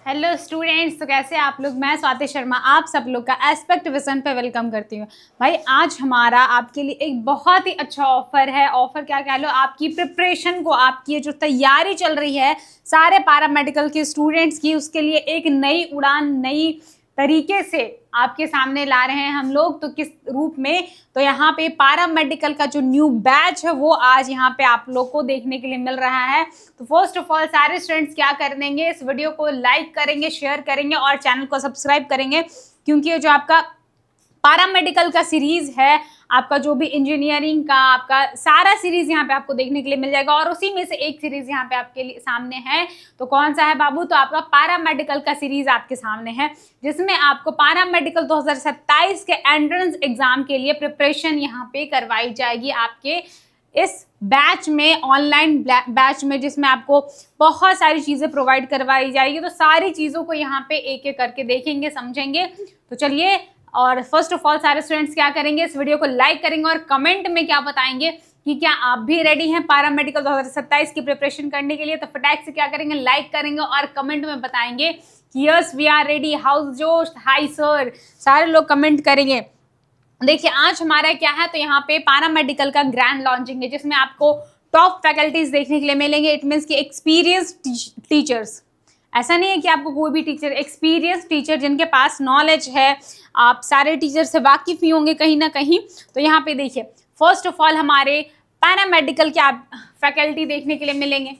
Hello students, तो कैसे आप लोग। मैं स्वाति शर्मा आप सब लोग का एस्पेक्ट विजन पे वेलकम करती हूँ। भाई आज हमारा आपके लिए एक बहुत ही अच्छा ऑफर है। ऑफर क्या कह लो, आपकी प्रिपरेशन को, आपकी जो तैयारी चल रही है सारे पैरामेडिकल के स्टूडेंट्स की, उसके लिए एक नई उड़ान, नई तरीके से आपके सामने ला रहे हैं हम लोग। तो किस रूप में, तो यहाँ पे पैरामेडिकल का जो न्यू बैच है वो आज यहाँ पे आप लोग को देखने के लिए मिल रहा है। तो फर्स्ट ऑफ ऑल सारे स्टूडेंट्स क्या कर देंगे, इस वीडियो को लाइक करेंगे, शेयर करेंगे और चैनल को सब्सक्राइब करेंगे, क्योंकि ये जो आपका पैरामेडिकल का सीरीज है, आपका जो भी इंजीनियरिंग का आपका सारा सीरीज यहाँ पे आपको देखने के लिए मिल जाएगा। और उसी में से एक सीरीज यहाँ पे आपके लिए सामने है। तो कौन सा है बाबू, तो आपका पैरामेडिकल का सीरीज आपके सामने है, जिसमें आपको पैरामेडिकल 2027 के एंट्रेंस एग्जाम के लिए प्रिपरेशन यहाँ पे करवाई जाएगी आपके इस बैच में, ऑनलाइन बैच में, जिसमें आपको बहुत सारी चीज़ें प्रोवाइड करवाई जाएगी। तो सारी चीज़ों को यहाँ पे एक एक करके देखेंगे, समझेंगे। तो चलिए, और फर्स्ट ऑफ ऑल सारे स्टूडेंट्स क्या करेंगे, इस वीडियो को लाइक करेंगे और कमेंट में क्या बताएंगे कि क्या आप भी रेडी हैं पैरामेडिकल 2027 की प्रिपरेशन करने के लिए। तो फटाक से क्या करेंगे, लाइक करेंगे और कमेंट में बताएंगे कि yes we are ready, how's josh, high sir, सारे लोग कमेंट करेंगे। देखिए आज हमारा क्या है, तो यहाँ पे पैरामेडिकल का ग्रैंड लॉन्चिंग है, जिसमें आपको टॉप फैकल्टीज देखने के लिए मिलेंगे। इट मीन्स की एक्सपीरियंस टीचर्स, ऐसा नहीं है कि आपको कोई भी टीचर, एक्सपीरियंस टीचर जिनके पास नॉलेज है, आप सारे टीचर से वाकिफ ही होंगे कहीं ना कहीं। तो यहाँ पे देखिए फर्स्ट ऑफ ऑल हमारे पैरामेडिकल के आप फैकल्टी देखने के लिए मिलेंगे,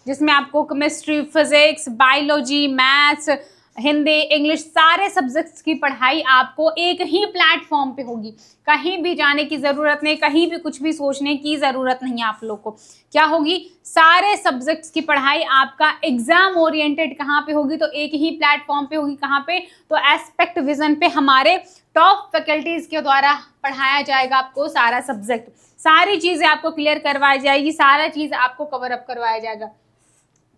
जिसमें आपको chemistry, physics, biology, maths, Hindi, English, सारे सब्जेक्ट्स की पढ़ाई आपको एक ही प्लेटफॉर्म पे होगी। कहीं भी जाने की ज़रूरत नहीं, कहीं भी कुछ भी सोचने की ज़रूरत नहीं है आप लोग को। क्या होगी, सारे सब्जेक्ट्स की पढ़ाई आपका एग्जाम ओरिएंटेड कहाँ पे होगी, तो एक ही प्लेटफॉर्म पे होगी। कहाँ पे, तो एस्पेक्ट विजन पे हमारे टॉप फैकल्टीज़ के द्वारा पढ़ाया जाएगा आपको सारा सब्जेक्ट। सारी चीज़ें आपको क्लियर करवाई जाएगी, सारा चीज़ आपको कवर अप करवाया जाएगा।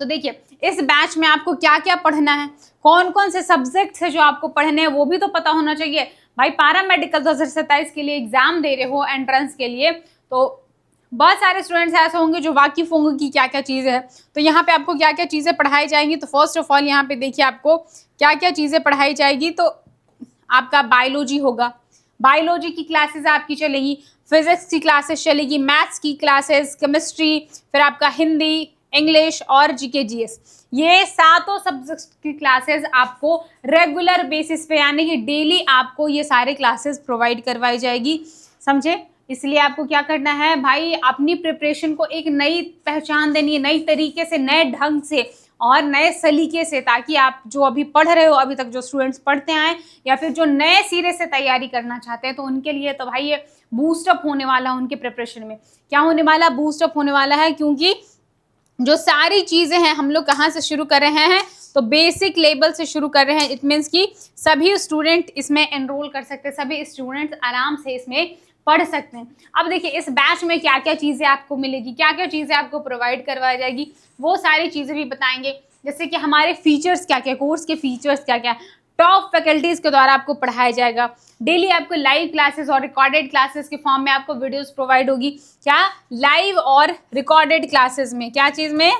तो देखिए इस बैच में आपको क्या क्या पढ़ना है, कौन कौन से सब्जेक्ट्स है जो आपको पढ़ने हैं, वो भी तो पता होना चाहिए। भाई पैरामेडिकल 2027 के लिए एग्जाम दे रहे हो एंट्रेंस के लिए, तो बहुत सारे स्टूडेंट्स ऐसे होंगे जो वाकिफ होंगे कि क्या क्या चीज़ें है। तो यहाँ पे आपको क्या क्या चीज़ें पढ़ाई जाएंगी, तो फर्स्ट ऑफ ऑल यहाँ पे देखिए आपको क्या क्या चीज़ें पढ़ाई जाएगी। तो आपका बायोलॉजी होगा, बायोलॉजी की क्लासेस आपकी चलेगी, फिजिक्स की क्लासेस चलेगी, मैथ्स की क्लासेस, केमिस्ट्री, फिर आपका हिंदी, इंग्लिश और जीके जीएस, ये सातों सब्जेक्ट्स की क्लासेस आपको रेगुलर बेसिस पे, यानी कि डेली आपको ये सारे क्लासेस प्रोवाइड करवाई जाएगी, समझे। इसलिए आपको क्या करना है भाई, अपनी प्रिपरेशन को एक नई पहचान देनी है, नई तरीके से, नए ढंग से और नए सलीके से, ताकि आप जो अभी पढ़ रहे हो, अभी तक जो स्टूडेंट्स पढ़ते आए या फिर जो नए सिरे से तैयारी करना चाहते हैं, तो उनके लिए तो भाई ये बूस्टअप होने वाला है। उनके प्रिपरेशन में क्या होने वाला, बूस्टअप होने वाला है, क्योंकि जो सारी चीज़ें हैं हम लोग कहाँ से शुरू कर रहे हैं, तो बेसिक लेवल से शुरू कर रहे हैं। इट मीन्स कि सभी स्टूडेंट इसमें एनरोल कर सकते हैं, सभी स्टूडेंट्स आराम से इसमें पढ़ सकते हैं। अब देखिए इस बैच में क्या क्या चीज़ें आपको मिलेगी, क्या क्या चीज़ें आपको प्रोवाइड करवाई जाएगी, वो सारी चीज़ें भी बताएंगे। जैसे कि हमारे फीचर्स क्या क्या, कोर्स के फीचर्स क्या क्या, टॉप फैकल्टीज के द्वारा आपको पढ़ाया जाएगा। डेली आपको लाइव क्लासेस और रिकॉर्डेड क्लासेस के फॉर्म में आपको वीडियोस प्रोवाइड होगी। क्या, लाइव और रिकॉर्डेड क्लासेस में, क्या चीज़ में,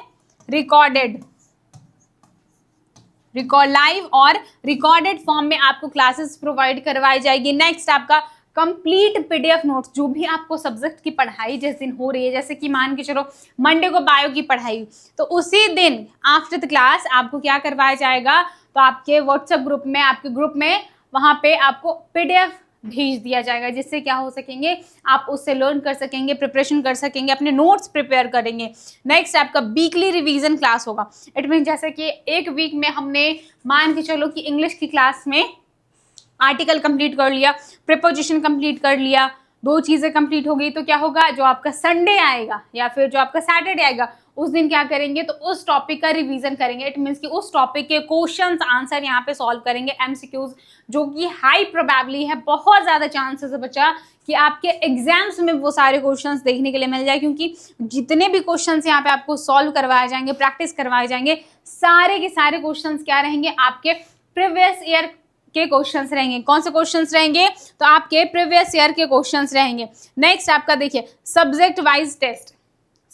लाइव और रिकॉर्डेड फॉर्म में आपको क्लासेस प्रोवाइड करवाई जाएगी। नेक्स्ट आपका कंप्लीट पीडीएफ नोट्स, जो भी आपको सब्जेक्ट की पढ़ाई जिस दिन हो रही है, जैसे कि मान के चलो मंडे को बायो की पढ़ाई, तो उसी दिन आफ्टर द क्लास आपको क्या करवाया जाएगा, तो आपके व्हाट्सएप ग्रुप में, आपके ग्रुप में वहाँ पे आपको पीडीएफ भेज दिया जाएगा, जिससे क्या हो सकेंगे, आप उससे लर्न कर सकेंगे, प्रिपरेशन कर सकेंगे, अपने नोट्स प्रिपेयर करेंगे। नेक्स्ट आपका वीकली रिवीजन क्लास होगा। इट मीन जैसे कि एक वीक में हमने मान के चलो कि इंग्लिश की क्लास में आर्टिकल कंप्लीट कर लिया, प्रीपोजिशन कंप्लीट कर लिया, दो चीज़ें कंप्लीट हो गई, तो क्या होगा, जो आपका संडे आएगा या फिर जो आपका सैटरडे आएगा, उस दिन क्या करेंगे, तो उस टॉपिक का रिवीजन करेंगे। इट मीन्स कि उस टॉपिक के क्वेश्चंस आंसर यहाँ पे सॉल्व करेंगे, एमसीक्यूज, जो कि हाई प्रोबेबली है, बहुत ज़्यादा चांसेस है बच्चा कि आपके एग्जाम्स में वो सारे क्वेश्चंस देखने के लिए मिल जाए, क्योंकि जितने भी क्वेश्चंस यहाँ पे आपको सॉल्व करवाए जाएंगे, प्रैक्टिस करवाए जाएंगे, सारे के सारे क्वेश्चंस क्या रहेंगे, आपके प्रीवियस ईयर के क्वेश्चंस रहेंगे। कौन से क्वेश्चंस रहेंगे, तो आपके प्रीवियस ईयर के क्वेश्चंस रहेंगे। नेक्स्ट आपका देखिए subject wise test,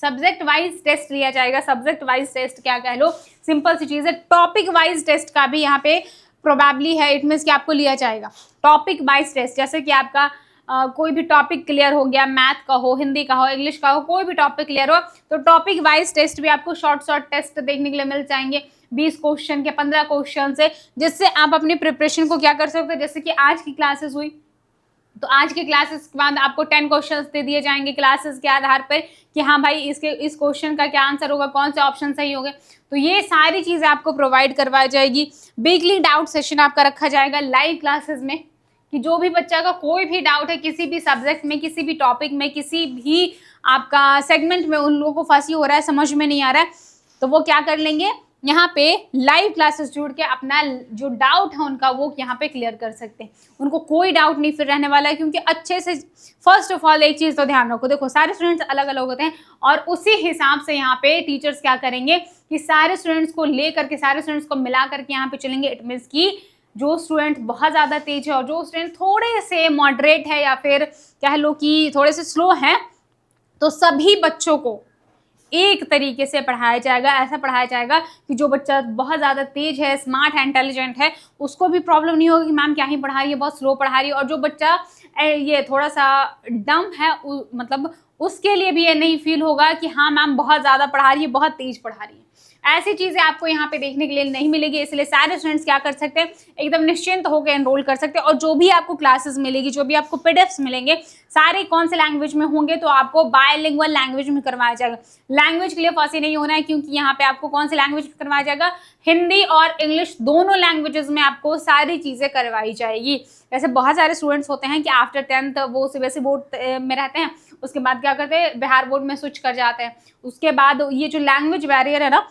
subject wise test लिया जाएगा। सब्जेक्ट वाइज टेस्ट क्या कह लो, सिंपल सी चीज़ है। टॉपिक वाइज टेस्ट का भी यहाँ पे प्रोबेबली है, इट मीन्स कि आपको लिया जाएगा टॉपिक वाइज टेस्ट। जैसे कि आपका कोई भी टॉपिक क्लियर हो गया, मैथ का हो, हिंदी का हो, इंग्लिश का हो, कोई भी टॉपिक क्लियर हो तो टॉपिक वाइज टेस्ट भी आपको शॉर्ट टेस्ट देखने के लिए मिल जाएंगे 20 क्वेश्चन के, 15 क्वेश्चन से, जिससे आप अपनी प्रिपरेशन को क्या कर सकते हो। जैसे कि आज की क्लासेस हुई तो आज के क्लासेस के बाद आपको 10 क्वेश्चंस दे दिए जाएंगे क्लासेस के आधार पर कि हाँ भाई इस क्वेश्चन का क्या आंसर होगा, कौन से ऑप्शन सही होंगे। तो ये सारी चीज़ें आपको प्रोवाइड करवाई जाएगी। वीकली डाउट सेशन आपका रखा जाएगा लाइव क्लासेस में, कि जो भी बच्चा का कोई भी डाउट है किसी भी सब्जेक्ट में, किसी भी टॉपिक में, किसी भी आपका सेगमेंट में, उन लोगों को फंसी हो रहा है, समझ में नहीं आ रहा है, तो वो क्या कर लेंगे, यहाँ पे लाइव क्लासेस जुड़ के अपना जो डाउट है उनका वो यहाँ पे क्लियर कर सकते हैं। उनको कोई डाउट नहीं फिर रहने वाला है, क्योंकि अच्छे से फर्स्ट ऑफ ऑल एक चीज़ तो ध्यान रखो, देखो सारे स्टूडेंट्स अलग अलग होते हैं और उसी हिसाब से यहाँ पे टीचर्स क्या करेंगे कि सारे स्टूडेंट्स को ले करके, सारे स्टूडेंट्स को मिला करके यहाँ पे चलेंगे। इट मीन्स की जो स्टूडेंट बहुत ज़्यादा तेज है और जो स्टूडेंट थोड़े से मॉडरेट है या फिर कह लो कि थोड़े से स्लो हैं, तो सभी बच्चों को एक तरीके से पढ़ाया जाएगा। ऐसा पढ़ाया जाएगा कि जो बच्चा बहुत ज़्यादा तेज है, स्मार्ट है, इंटेलिजेंट है, उसको भी प्रॉब्लम नहीं होगी कि मैम क्या ही पढ़ा रही है, बहुत स्लो पढ़ा रही है। और जो बच्चा ये थोड़ा सा डम है, मतलब उसके लिए भी ये नहीं फील होगा कि हाँ मैम बहुत ज़्यादा पढ़ा रही है, बहुत तेज पढ़ा रही है। ऐसी चीज़ें आपको यहाँ पे देखने के लिए नहीं मिलेगी। इसलिए सारे स्टूडेंट्स क्या कर सकते हैं, एकदम निश्चिंत होकर एनरोल कर सकते हैं। और जो भी आपको क्लासेस मिलेगी, जो भी आपको पीडीएफ्स मिलेंगे, सारे कौन से लैंग्वेज में होंगे, तो आपको बायलिंगुअल लैंग्वेज में करवाया जाएगा। लैंग्वेज के लिए फंसी नहीं होना है, क्योंकि यहाँ पे आपको कौन से लैंग्वेज में करवाया जाएगा, हिंदी और इंग्लिश दोनों लैंग्वेजेस में आपको सारी चीज़ें करवाई जाएगी। वैसे बहुत सारे स्टूडेंट्स होते हैं कि आफ्टर 10th वो सीबीएसई बोर्ड में रहते हैं, उसके बाद क्या करते हैं, बिहार बोर्ड में स्विच कर जाते हैं। उसके बाद ये जो लैंग्वेज बैरियर है ना,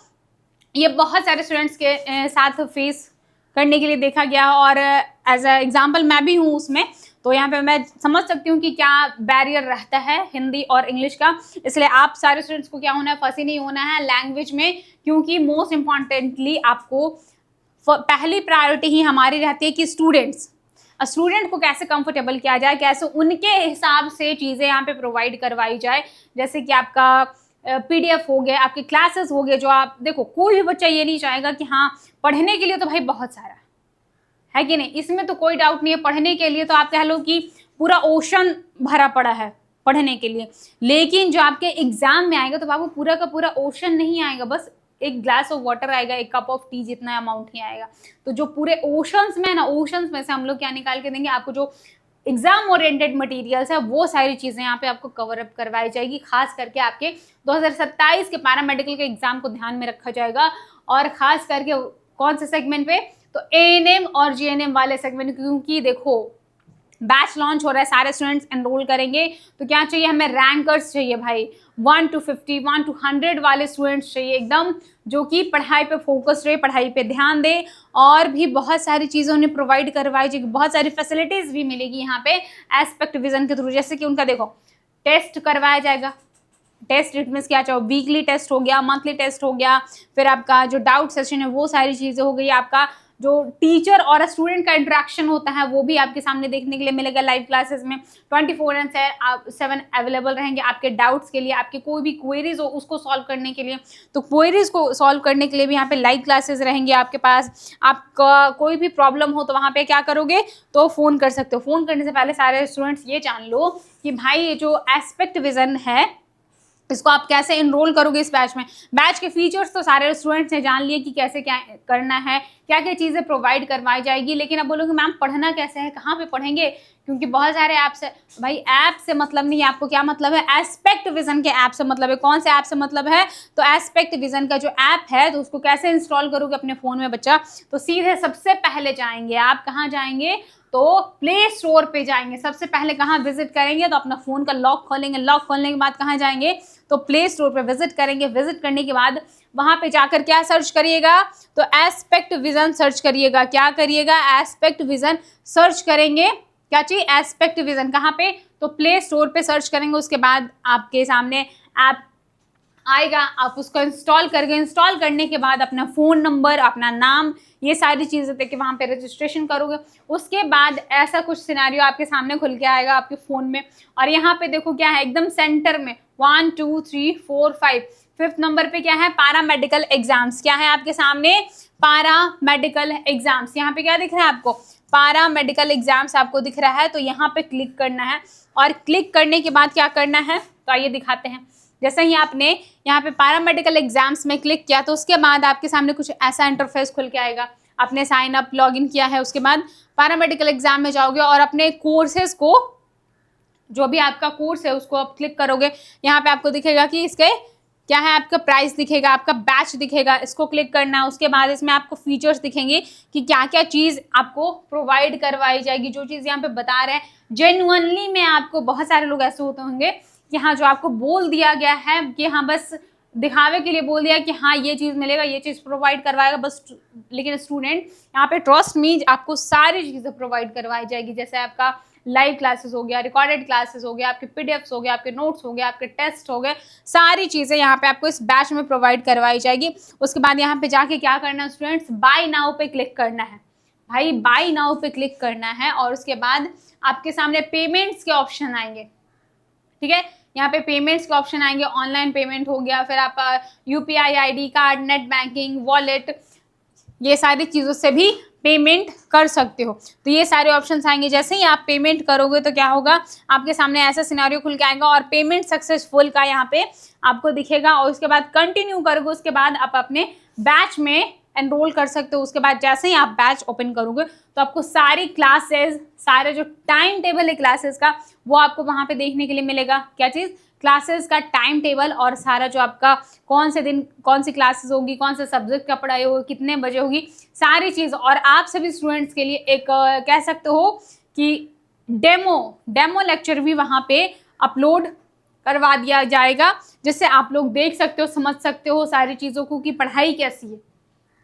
ये बहुत सारे स्टूडेंट्स के साथ फेस करने के लिए देखा गया और एज अ एग्जाम्पल मैं भी हूँ उसमें। तो यहाँ पे मैं समझ सकती हूँ कि क्या बैरियर रहता है हिंदी और इंग्लिश का। इसलिए आप सारे स्टूडेंट्स को क्या होना है, फंसी नहीं होना है लैंग्वेज में, क्योंकि मोस्ट इम्पॉर्टेंटली आपको पहली प्रायोरिटी ही हमारी रहती है कि स्टूडेंट को कैसे कंफर्टेबल किया जाए, कैसे उनके हिसाब से चीज़ें यहाँ पे प्रोवाइड करवाई जाए। जैसे कि आपका पीडीएफ हो गया, आपके क्लासेस हो गए, जो आप देखो कोई भी बच्चा ये नहीं चाहेगा कि हाँ पढ़ने के लिए तो भाई बहुत सारा है कि नहीं, इसमें तो कोई डाउट नहीं है। पढ़ने के लिए तो आप कह लो कि पूरा ओशन भरा पड़ा है पढ़ने के लिए, लेकिन जो आपके एग्जाम में आएगा तो बाबू पूरा का पूरा ओशन नहीं आएगा, बस एक ग्लास ऑफ वाटर आएगा, एक कप ऑफ टी जितना अमाउंट ही आएगा। तो जो पूरे ओशंस में है ना, ओशंस में से हम लोग क्या निकाल के देंगे आपको, जो एग्जाम ओरिएंटेड मटेरियल्स है वो सारी चीज़ें यहाँ पे आपको कवर अप करवाई जाएगी। खास करके आपके 2027 के पैरामेडिकल के एग्जाम को ध्यान में रखा जाएगा, और खास करके कौन से सेगमेंट पे, तो एएनएम और जीएनएम वाले सेगमेंट, क्योंकि देखो बैच लॉन्च हो रहा है, सारे स्टूडेंट्स एनरोल करेंगे, तो क्या चाहिए हमें, रैंकर्स चाहिए भाई, 1 to 50, 1 to 100 वाले स्टूडेंट्स चाहिए एकदम, जो कि पढ़ाई पे फोकस रहे, पढ़ाई पे ध्यान दे, और भी बहुत सारी चीज़ें उन्हें प्रोवाइड करवाई जाएगी, बहुत सारी फैसिलिटीज़ भी मिलेगी यहाँ पे एस्पेक्ट विजन के थ्रू। जैसे कि उनका देखो टेस्ट करवाया जाएगा, टेस्ट इट मीन्स क्या चाहो, वीकली टेस्ट हो गया, मंथली टेस्ट हो गया, फिर आपका जो डाउट सेशन है वो सारी चीज़ें हो गई, आपका जो टीचर और स्टूडेंट का इंटरेक्शन होता है वो भी आपके सामने देखने के लिए मिलेगा लाइव क्लासेस में। 24/7 अवेलेबल रहेंगे आपके डाउट्स के लिए, आपके कोई भी क्वेरीज हो उसको सॉल्व करने के लिए, तो क्वेरीज को सॉल्व करने के लिए भी यहाँ पे लाइव क्लासेस रहेंगे आपके पास। आपका कोई भी प्रॉब्लम हो तो वहाँ पे क्या करोगे, तो फ़ोन कर सकते हो। फ़ोन करने से पहले सारे स्टूडेंट्स ये जान लो कि भाई ये जो एस्पेक्ट विजन है इसको आप कैसे एनरोल करोगे इस बैच में। बैच के फीचर्स तो सारे स्टूडेंट्स ने जान लिए कि कैसे क्या करना है, क्या क्या चीज़ें प्रोवाइड करवाई जाएगी। लेकिन अब बोलोगे मैम पढ़ना कैसे है, कहाँ पे पढ़ेंगे, क्योंकि बहुत सारे ऐप्स है। भाई ऐप से मतलब नहीं है, आपको क्या मतलब है, एस्पेक्ट विजन के ऐप से मतलब है। कौन से ऐप से मतलब है, तो एस्पेक्ट विजन का जो ऐप है, तो उसको कैसे इंस्टॉल करोगे अपने फ़ोन में बच्चा, तो सीधे सबसे पहले जाएंगे आप, कहाँ जाएंगे, तो प्ले स्टोर पे जाएंगे। सबसे पहले कहाँ विजिट करेंगे, तो अपना फ़ोन का लॉक खोलेंगे, लॉक खोलने के बाद कहाँ जाएंगे, तो प्ले स्टोर पे विजिट करेंगे। विजिट करने के बाद वहाँ पे जाकर क्या सर्च करिएगा, तो एस्पेक्ट विजन सर्च करिएगा। क्या करिएगा, एस्पेक्ट विजन सर्च करेंगे। क्या चाहिए, एस्पेक्ट विजन, कहाँ पे, तो प्ले स्टोर पे सर्च करेंगे। उसके बाद आपके सामने ऐप आएगा, आप उसको इंस्टॉल करेंगे। इंस्टॉल करने के बाद अपना फ़ोन नंबर, अपना नाम, ये सारी चीज़ें दे के वहाँ पे रजिस्ट्रेशन करोगे। उसके बाद ऐसा कुछ सिनेरियो आपके सामने खुल के आएगा आपके फ़ोन में, और यहाँ पे देखो क्या है, एकदम सेंटर में 1 2 3 4 5। फिफ्थ नंबर पे क्या है, पारा मेडिकल एग्जाम्स। क्या है आपके सामने, पारा मेडिकल एग्जाम्स। यहाँ पे क्या दिख रहा है आपको, पारा मेडिकल एग्जाम्स आपको दिख रहा है। तो यहाँ पे क्लिक करना है और क्लिक करने के बाद क्या करना है, तो आइए दिखाते हैं। जैसे ही आपने यहाँ पे पारा मेडिकल एग्जाम्स में क्लिक किया तो उसके बाद आपके सामने कुछ ऐसा इंटरफेस खुल के आएगा। आपने साइन अप लॉगिन किया है, उसके बाद पारा मेडिकल एग्जाम में जाओगे और अपने कोर्सेज को, जो भी आपका कोर्स है उसको आप क्लिक करोगे। यहाँ पे आपको दिखेगा कि इसके क्या है, आपका प्राइस दिखेगा, आपका बैच दिखेगा, इसको क्लिक करना है। उसके बाद इसमें आपको फीचर्स दिखेंगे कि क्या क्या चीज़ आपको प्रोवाइड करवाई जाएगी। जो चीज़ यहाँ पे बता रहे हैं जेन्युइनली में आपको, बहुत सारे लोग ऐसे होते होंगे कि हाँ जो आपको बोल दिया गया है कि हाँ बस दिखावे के लिए बोल दिया कि हाँ ये चीज़ मिलेगा, ये चीज़ प्रोवाइड करवाएगा बस, लेकिन स्टूडेंट यहाँ पे ट्रस्ट मी आपको सारी चीज़ें प्रोवाइड करवाई जाएगी। जैसे आपका लाइव क्लासेस हो गया, रिकॉर्डेड क्लासेस हो गया, आपके पीडीएफ्स हो गया, आपके नोट्स हो गए, आपके टेस्ट हो गए, सारी चीज़ें यहाँ पे आपको इस बैच में प्रोवाइड करवाई जाएगी। उसके बाद यहाँ पे जाके क्या करना है स्टूडेंट्स, बाय नाउ पे क्लिक करना है। भाई बाय नाउ पे क्लिक करना है और उसके बाद आपके सामने पेमेंट्स के ऑप्शन आएंगे। ठीक है, यहाँ पे पेमेंट्स के ऑप्शन आएंगे, ऑनलाइन पेमेंट हो गया, फिर आप UPI ID card, net banking, wallet, ये सारी चीज़ों से भी पेमेंट कर सकते हो। तो ये सारे ऑप्शंस आएंगे। जैसे ही आप पेमेंट करोगे तो क्या होगा, आपके सामने ऐसा सिनेरियो खुल के आएगा और पेमेंट सक्सेसफुल का यहाँ पे आपको दिखेगा। और उसके बाद कंटिन्यू करोगे, उसके बाद आप अपने बैच में एनरोल कर सकते हो। उसके बाद जैसे ही आप बैच ओपन करोगे तो आपको सारी क्लासेस, सारे जो टाइम टेबल है क्लासेस का, वो आपको वहाँ पे देखने के लिए मिलेगा। क्या चीज़, क्लासेस का टाइम टेबल और सारा जो आपका कौन से दिन कौन सी क्लासेस होगी, कौन से सब्जेक्ट का पढ़ाई होगी, कितने बजे होगी, सारी चीज़। और आप सभी स्टूडेंट्स के लिए एक कह सकते हो कि डेमो लेक्चर भी वहाँ पे अपलोड करवा दिया जाएगा, जिससे आप लोग देख सकते हो, समझ सकते हो सारी चीज़ों को कि पढ़ाई कैसी है।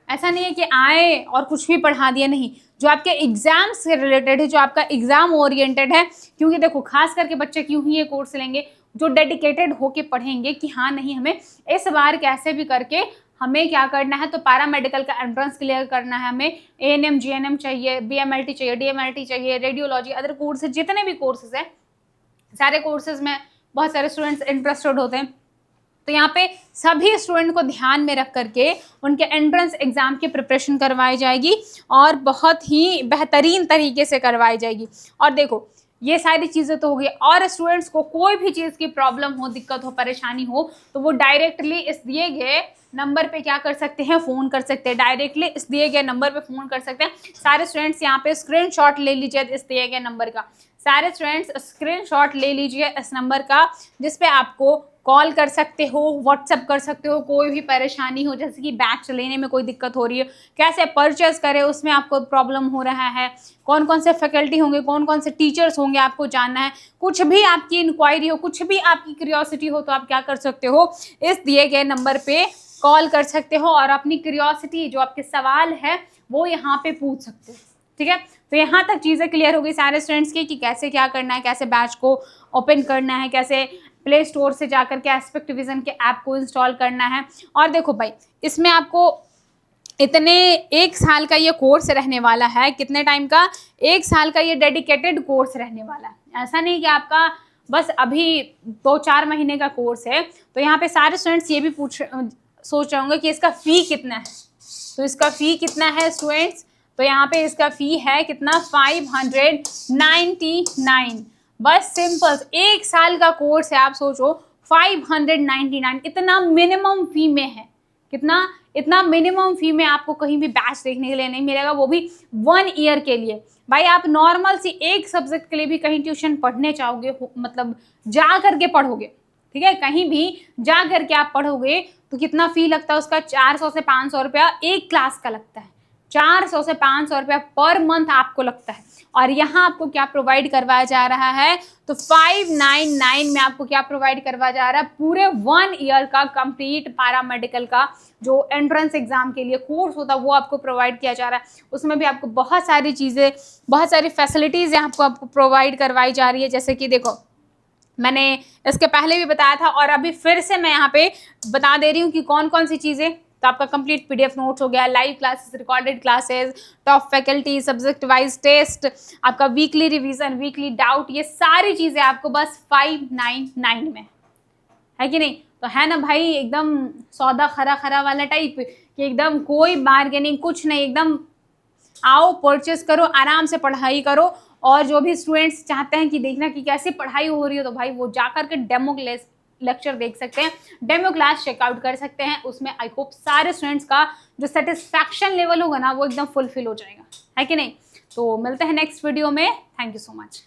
ऐसा नहीं है कि आए और कुछ भी पढ़ा दिया, नहीं, जो आपके एग्जाम से रिलेटेड है, जो आपका एग्जाम ओरिएंटेड है। क्योंकि देखो खास करके बच्चे क्यों ही ये कोर्स लेंगे, जो डेडिकेटेड होके पढ़ेंगे कि हाँ नहीं हमें इस बार कैसे भी करके हमें क्या करना है, तो पैरा मेडिकल का एंट्रेंस क्लियर करना है, हमें एएनएम जीएनएम चाहिए, बीएमएलटी चाहिए, डीएमएलटी चाहिए, रेडियोलॉजी, अदर कोर्सेज, जितने भी कोर्सेज हैं, सारे कोर्सेज में बहुत सारे स्टूडेंट्स इंटरेस्टेड होते हैं। तो यहाँ पे सभी स्टूडेंट को ध्यान में रख करके उनके एंट्रेंस एग्जाम की प्रिपरेशन करवाई जाएगी और बहुत ही बेहतरीन तरीके से करवाई जाएगी। और देखो ये सारी चीज़ें तो हो गई, और स्टूडेंट्स को कोई भी चीज़ की प्रॉब्लम हो, दिक्कत हो, परेशानी हो, तो वो डायरेक्टली इस दिए गए नंबर पे क्या कर सकते हैं, फ़ोन कर सकते हैं। डायरेक्टली इस दिए गए नंबर पे फ़ोन कर सकते हैं। सारे स्टूडेंट्स यहाँ पे स्क्रीनशॉट ले लीजिए इस दिए गए नंबर का, सारे स्टूडेंट्स स्क्रीनशॉट ले लीजिए इस नंबर का, जिस पे आपको कॉल कर सकते हो, व्हाट्सएप कर सकते हो, कोई भी परेशानी हो, जैसे कि बैच लेने में कोई दिक्कत हो रही है, कैसे परचेस करें उसमें आपको प्रॉब्लम हो रहा है, कौन कौन से फैकल्टी होंगे, कौन कौन से टीचर्स होंगे, आपको जानना है, कुछ भी आपकी इंक्वायरी हो, कुछ भी आपकी क्यूरियोसिटी हो, तो आप क्या कर सकते हो, इस दिए गए नंबर पे कॉल कर सकते हो और अपनी क्यूरियोसिटी, जो आपके सवाल है, वो यहाँ पे पूछ सकते हो। ठीक है, तो यहाँ तक चीज़ें क्लियर हो गई सारे स्टूडेंट्स की कि कैसे क्या करना है, कैसे बैच को ओपन करना है, कैसे प्ले स्टोर से जाकर के एस्पेक्ट विजन के ऐप को इंस्टॉल करना है। और देखो भाई, इसमें आपको इतने 1 साल का ये कोर्स रहने वाला है। कितने टाइम का, 1 साल का ये डेडिकेटेड कोर्स रहने वाला है। ऐसा नहीं कि आपका बस अभी 2-4 महीने का कोर्स है। तो यहाँ पे सारे स्टूडेंट्स ये भी सोच रहे होंगे कि इसका फ़ी कितना है। तो इसका फ़ी कितना है स्टूडेंट्स, तो यहाँ पे इसका फ़ी है कितना, 599। बस सिंपल 1 साल का कोर्स है, आप सोचो 599 इतना मिनिमम फी में है। कितना, इतना मिनिमम फी में आपको कहीं भी बैच देखने के लिए नहीं मिलेगा, वो भी 1 ईयर के लिए। भाई आप नॉर्मल सी एक सब्जेक्ट के लिए भी कहीं ट्यूशन पढ़ने चाहोगे, मतलब जा करके पढ़ोगे, ठीक है, कहीं भी जा करके आप पढ़ोगे तो कितना फ़ी लगता है उसका, 400 से 500 रुपया एक क्लास का लगता है। 400 से 500 रुपया पर मंथ आपको लगता है। और यहाँ आपको क्या प्रोवाइड करवाया जा रहा है, तो 599 में आपको क्या प्रोवाइड करवाया जा रहा है, पूरे 1 ईयर का कंप्लीट पैरामेडिकल का जो एंट्रेंस एग्जाम के लिए कोर्स होता है वो आपको प्रोवाइड किया जा रहा है। उसमें भी आपको बहुत सारी चीज़ें, बहुत सारी फैसिलिटीज़ आपको प्रोवाइड करवाई जा रही है। जैसे कि देखो, मैंने इसके पहले भी बताया था और अभी फिर से मैं यहाँ पे बता दे रही हूँ कि कौन कौन सी चीज़ें। तो आपका कंप्लीट पीडीएफ नोट्स हो गया, live classes, recorded classes, top faculty, subject wise test, आपका वीकली रिवीजन, वीकली डाउट, ये सारी चीज़ें आपको बस 599 में, है कि नहीं? तो है ना भाई, एकदम सौदा खरा खरा वाला टाइप कि एकदम कोई बार्गेनिंग कुछ नहीं, एकदम आओ परचेस करो, आराम से पढ़ाई करो। और जो भी स्टूडेंट्स चाहते हैं कि देखना कि कैसे पढ़ाई हो रही है, तो भाई वो जा करके डेमो लेक्चर देख सकते हैं, डेमो क्लास चेकआउट कर सकते हैं। उसमें आई होप सारे स्टूडेंट्स का जो सेटिस्फैक्शन लेवल होगा ना वो एकदम फुलफिल हो जाएगा, है कि नहीं? तो मिलते हैं नेक्स्ट वीडियो में। Thank you so much.